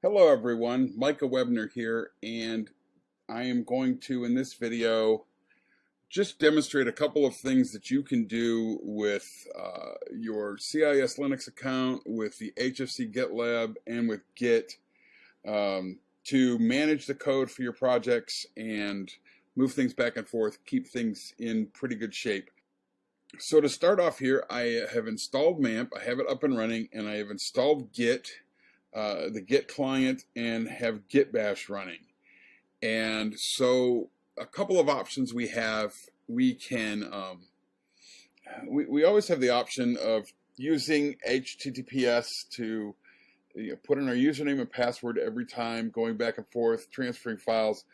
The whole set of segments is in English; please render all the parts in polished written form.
Hello everyone, Micah Webner here, and I am going to, in this video, just demonstrate a couple of things that you can do with your CIS Linux account, with the HFC GitLab, and with Git to manage the code for your projects and move things back and forth, keep things in pretty good shape. So to start off here, I have installed MAMP, I have it up and running, and I have installed Git, the Git client, and have Git bash running. And so a couple of options we have, we can, we always have the option of using HTTPS to put in our username and password every time, going back and forth, transferring files.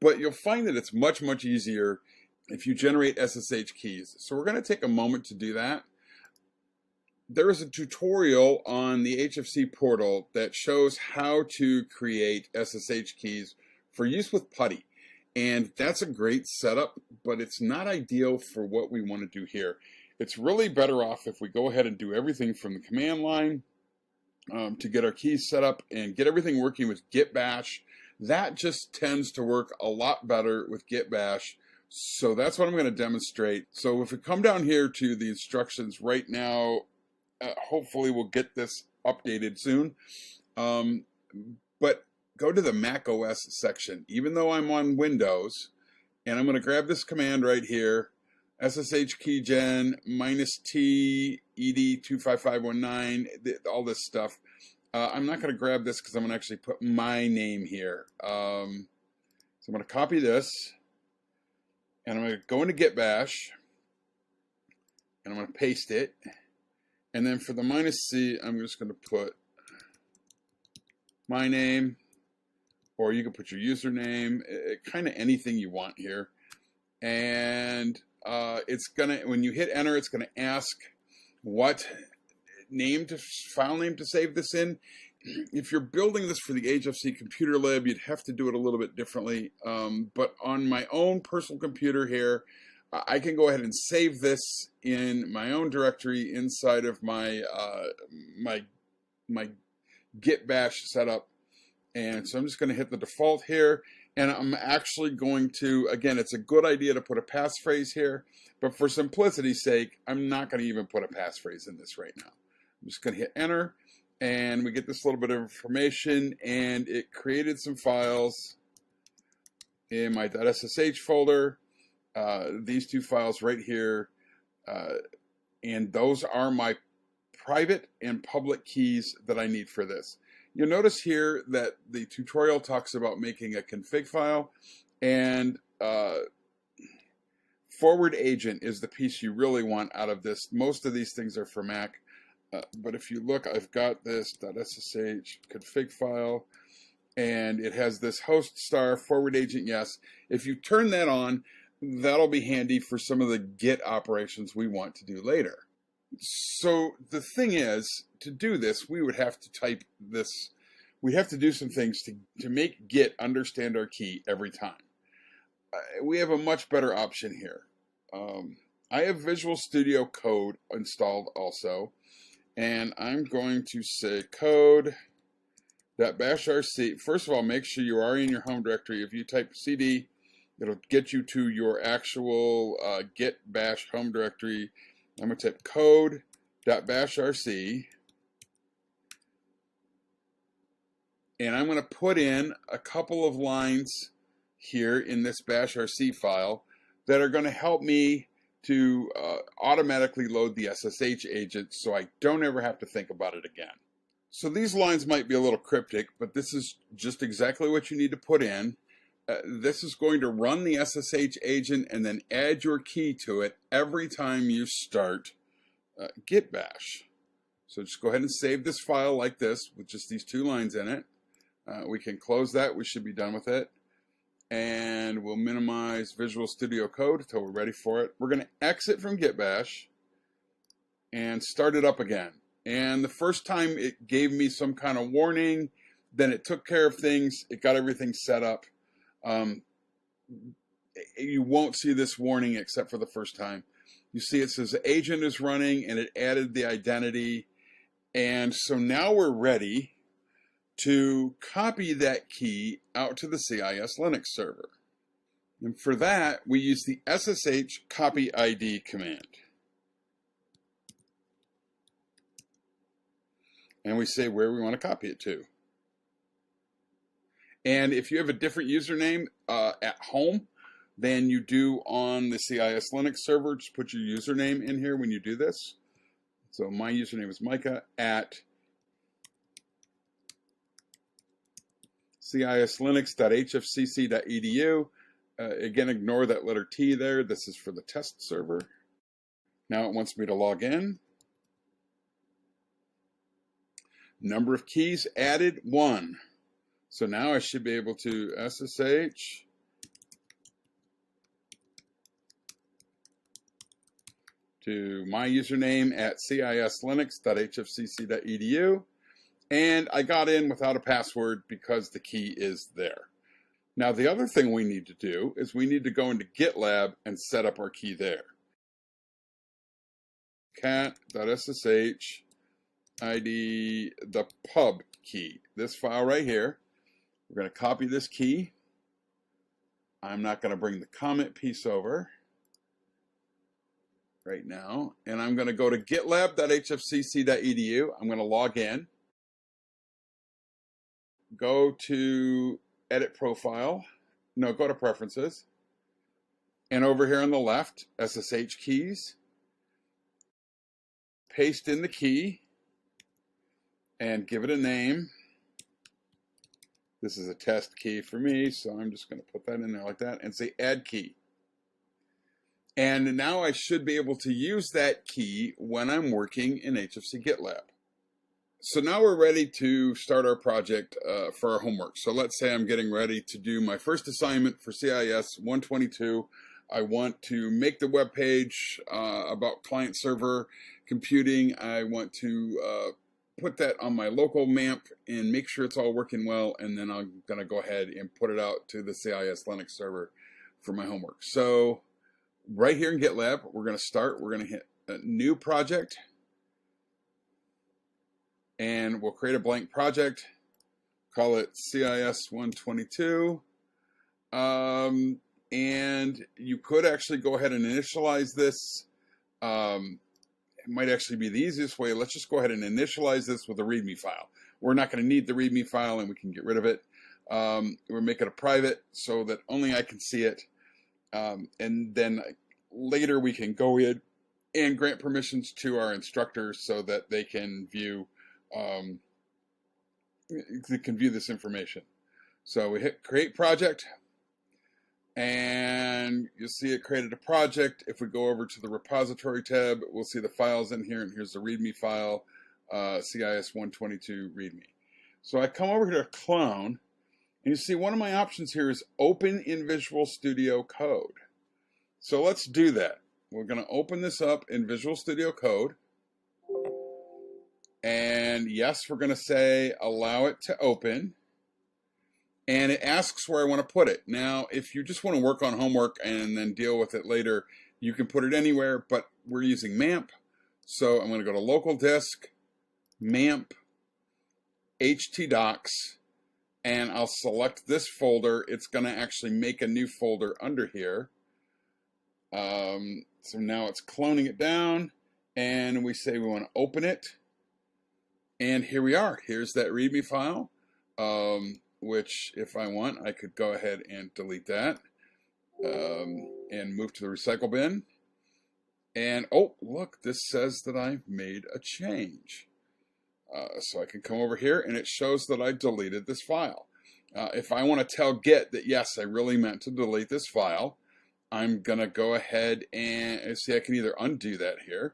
But you'll find that it's much, much easier if you generate SSH keys. So we're going to take a moment to do that. There is a tutorial on the HFC portal that shows how to create SSH keys for use with putty. And that's a great setup, but it's not ideal for what we want to do here. It's really better off if we go ahead and do everything from the command line to get our keys set up and get everything working with Git bash. That just tends to work a lot better with Git bash. So that's what I'm going to demonstrate. So if we come down here to the instructions right now, hopefully we'll get this updated soon. But go to the Mac OS section. Even though I'm on Windows, and I'm going to grab this command right here, SSH keygen -t ed25519, all this stuff. I'm not going to grab this because I'm going to actually put my name here. So I'm going to copy this, and I'm going to go into Git bash, and I'm going to paste it. And then for the -c, I'm just going to put my name, or you can put your username, kind of anything you want here. And it's gonna, when you hit enter, it's going to ask what file name to save this in. If you're building this for the HFC computer lab, you'd have to do it a little bit differently. But on my own personal computer here, I can go ahead and save this in my own directory inside of my my Git bash setup. And so I'm just going to hit the default here, and I'm actually going to, again, it's a good idea to put a passphrase here, but for simplicity's sake, I'm not going to even put a passphrase in this right now. I'm just going to hit enter, and we get this little bit of information, and it created some files in my .ssh folder. These two files right here, and those are my private and public keys that I need for this. You'll notice here that the tutorial talks about making a config file, and forward agent is the piece you really want out of this. Most of these things are for Mac, but if you look, I've got this .ssh config file, and it has this host star forward agent yes. If you turn that on, that'll be handy for some of the Git operations we want to do later. So the thing is, to do this, we would have to type this. We have to do some things to make Git understand our key every time. We have a much better option here. I have Visual Studio Code installed also, and I'm going to say code.bashrc. First of all, make sure you are in your home directory. If you type cd, it'll get you to your actual Git bash home directory. I'm going to type code.bashrc, and I'm going to put in a couple of lines here in this bashrc file that are going to help me to automatically load the SSH agent so I don't ever have to think about it again. So these lines might be a little cryptic, but this is just exactly what you need to put in. This is going to run the SSH agent and then add your key to it every time you start Git bash. So just go ahead and save this file like this with just these two lines in it. We can close that. We should be done with it. And we'll minimize Visual Studio Code until we're ready for it. We're going to exit from Git bash and start it up again. And the first time it gave me some kind of warning, then it took care of things. It got everything set up. You won't see this warning except for the first time. You see it says the agent is running, and it added the identity. And so now we're ready to copy that key out to the CIS Linux server. And for that, we use the SSH copy ID command. And we say where we want to copy it to. And if you have a different username at home than you do on the CIS Linux server, just put your username in here when you do this. So my username is Micah at cislinux.hfcc.edu. Again, ignore that letter T there. This is for the test server. Now it wants me to log in. Number of keys added, 1. So now I should be able to SSH to my username at cislinux.hfcc.edu. And I got in without a password because the key is there. Now the other thing we need to do is we need to go into GitLab and set up our key there. cat.ssh ID the pub key. This file right here. We're going to copy this key. I'm not going to bring the comment piece over right now. And I'm going to go to gitlab.hfcc.edu. I'm going to log in. Go to edit profile. No, go to preferences. And over here on the left, SSH keys. Paste in the key and give it a name. This is a test key for me, so I'm just going to put that in there like that and say add key. And now I should be able to use that key when I'm working in HFC GitLab. So now we're ready to start our project for our homework. So let's say I'm getting ready to do my first assignment for CIS 122. I want to make the web page about client server computing. I want to put that on my local MAMP and make sure it's all working well, and then I'm going to go ahead and put it out to the CIS Linux server for my homework. So right here in GitLab, we're going to start. We're going to hit a new project, and we'll create a blank project, call it CIS 122, and you could actually go ahead and initialize this. It might actually be the easiest way. Let's just go ahead and initialize this with a readme file. We're not going to need the readme file, and we can get rid of it. We'll make it a private so that only I can see it. And then later we can go in and grant permissions to our instructors so that they can view this information. So we hit create project, and you'll see it created a project. If we go over to the repository tab, we'll see the files in here, and here's the readme file, CIS 122 readme. So I come over here to clone, and you see one of my options here is open in Visual Studio Code. So let's do that. We're going to open this up in Visual Studio Code. And yes, we're going to say allow it to open. And it asks where I want to put it. Now, if you just want to work on homework and then deal with it later, you can put it anywhere, but we're using MAMP. So I'm going to go to local disk, MAMP, htdocs, and I'll select this folder. It's going to actually make a new folder under here. So now it's cloning it down, and we say we want to open it. And here we are. Here's that README file, which if I want, I could go ahead and delete that and move to the recycle bin. And oh, look, this says that I've made a change. So I can come over here, and it shows that I deleted this file. If I want to tell Git that, yes, I really meant to delete this file, I'm going to go ahead and see, I can either undo that here,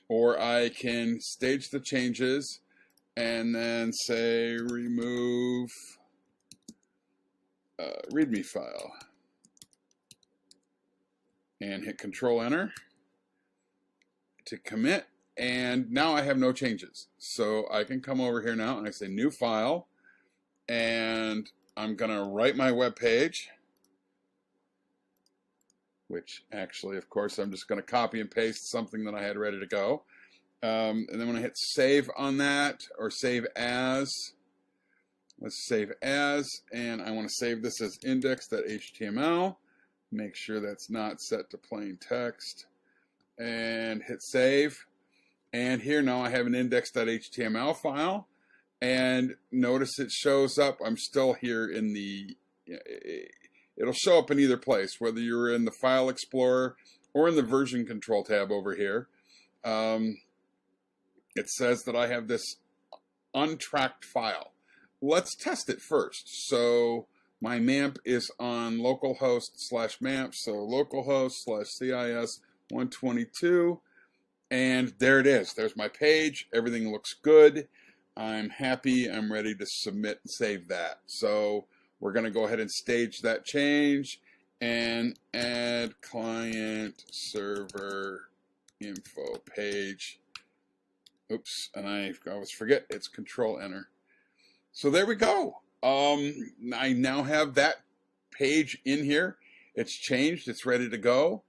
or I can stage the changes and then say remove README file and hit Control Enter to commit. And now I have no changes. So I can come over here now and I say new file, and I'm going to write my web page, which actually, of course, I'm just going to copy and paste something that I had ready to go. And then when I hit save on that, or save as, Let's save as, and I want to save this as index.html. Make sure that's not set to plain text, and hit save. And here now I have an index.html file, and notice it shows up. I'm still here in the, it'll show up in either place, whether you're in the File Explorer or in the Version Control tab over here. It says that I have this untracked file. Let's test it first. So my MAMP is on localhost/MAMP, so localhost/CIS122, and there it is. There's my page. Everything looks good. I'm happy. I'm ready to submit and save that. So we're going to go ahead and stage that change and add client server info page. Oops, and I always forget, it's Control Enter. So there we go. I now have that page in here. It's changed, it's ready to go.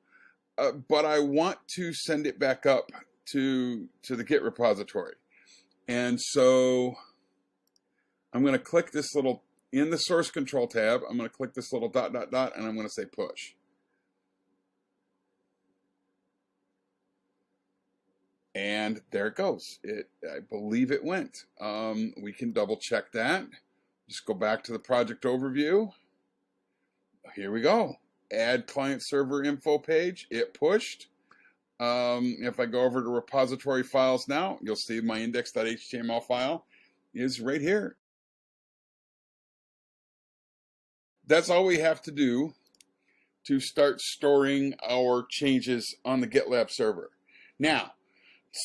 But I want to send it back up to the Git repository. And so I'm going to click this little, in the source control tab, I'm going to click this little ... and I'm going to say push. And there it goes. I believe it went. We can double check that. Just go back to the project overview. Here we go. Add client server info page. It pushed. If I go over to repository files now, you'll see my index.html file is right here. That's all we have to do to start storing our changes on the GitLab server. Now,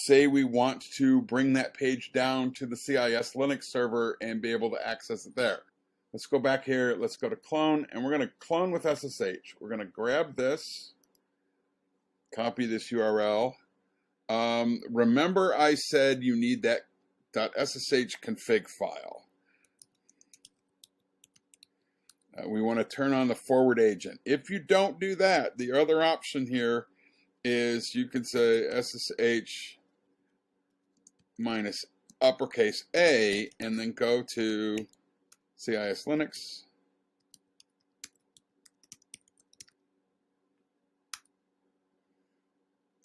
say we want to bring that page down to the CIS Linux server and be able to access it there. Let's go back here, let's go to clone, and we're going to clone with SSH. We're going to grab this, copy this URL. Remember I said you need that .ssh config file. We want to turn on the forward agent. If you don't do that, the other option here is you can say SSH minus uppercase A and then go to CIS Linux.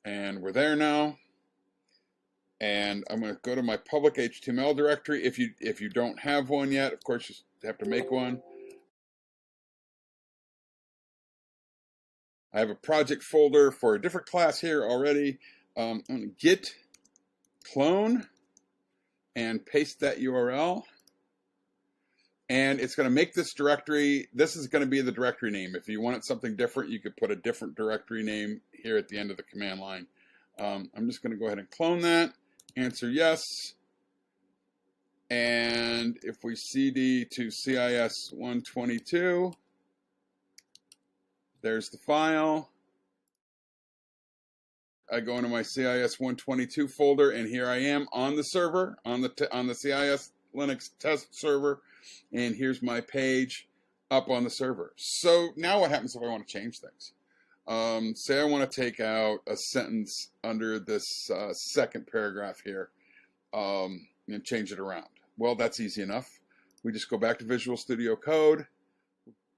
And we're there now. And I'm going to go to my public HTML directory. If you don't have one yet, of course you have to make one. I have a project folder for a different class here already. I'm going to git clone and paste that URL. And it's going to make this directory. This is going to be the directory name. If you wanted something different, you could put a different directory name here at the end of the command line. I'm just going to go ahead and clone that. Answer yes. And if we cd to CIS122, there's the file. I go into my CIS122 folder, and here I am on the server, on the CIS Linux test server, and here's my page up on the server. So now what happens if I want to change things? Say I want to take out a sentence under this second paragraph here and change it around. Well, that's easy enough. We just go back to Visual Studio Code,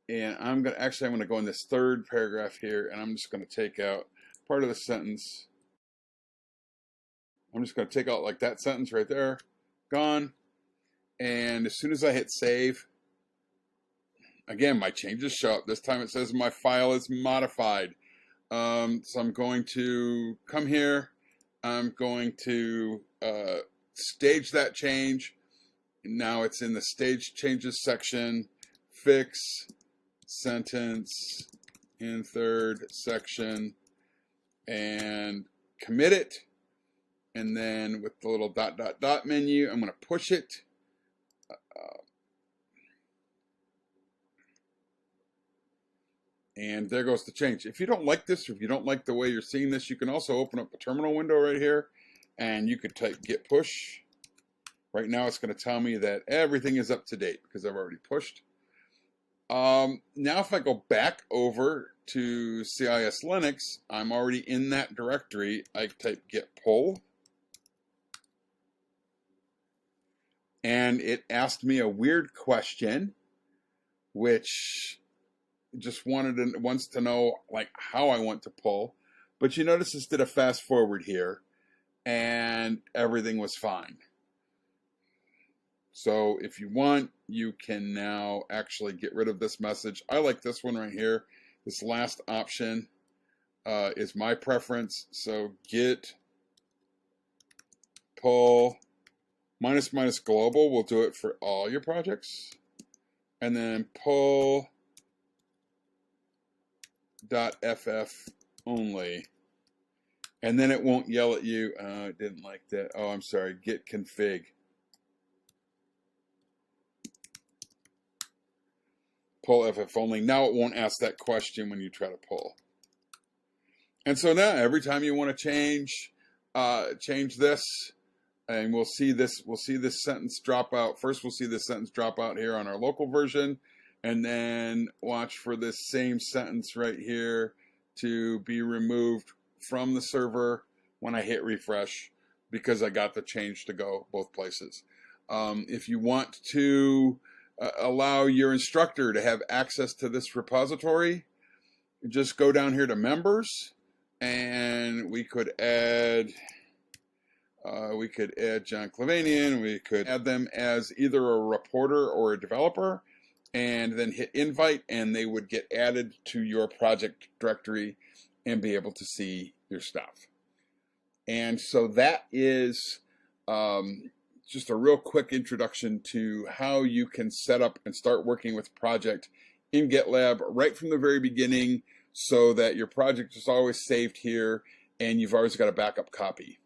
and I'm going to go in this third paragraph here, and I'm just going to take out part of the sentence. I'm just going to take out like that sentence right there, gone. And as soon as I hit save, again, my changes show up. This time it says my file is modified. So I'm going to come here. I'm going to stage that change. Now it's in the stage changes section. Fix sentence in third section and commit it. And then with the little ... menu, I'm going to push it. And there goes the change. If you don't like this, or if you don't like the way you're seeing this, you can also open up a terminal window right here, and you could type git push. Right now it's going to tell me that everything is up to date because I've already pushed. Now if I go back over to CIS Linux, I'm already in that directory. I type git pull. and it asked me a weird question, which just wants to know like how I want to pull. But you notice this did a fast forward here, and everything was fine. So if you want, you can now actually get rid of this message. I like this one right here. This last option is my preference. So git pull minus minus global will do it for all your projects. And then pull .ff only. And then it won't yell at you. I didn't like that. Oh, I'm sorry. Git config. Pull FF only. Now it won't ask that question when you try to pull. And so now every time you want to change this, and we'll see this sentence drop out. First we'll see this sentence drop out here on our local version, and then watch for this same sentence right here to be removed from the server when I hit refresh, because I got the change to go both places. If you want to allow your instructor to have access to this repository, just go down here to members, and we could add John Clavanian. We could add them as either a reporter or a developer, and then hit invite, and they would get added to your project directory and be able to see your stuff. And so that is just a real quick introduction to how you can set up and start working with project in GitLab right from the very beginning, so that your project is always saved here and you've always got a backup copy.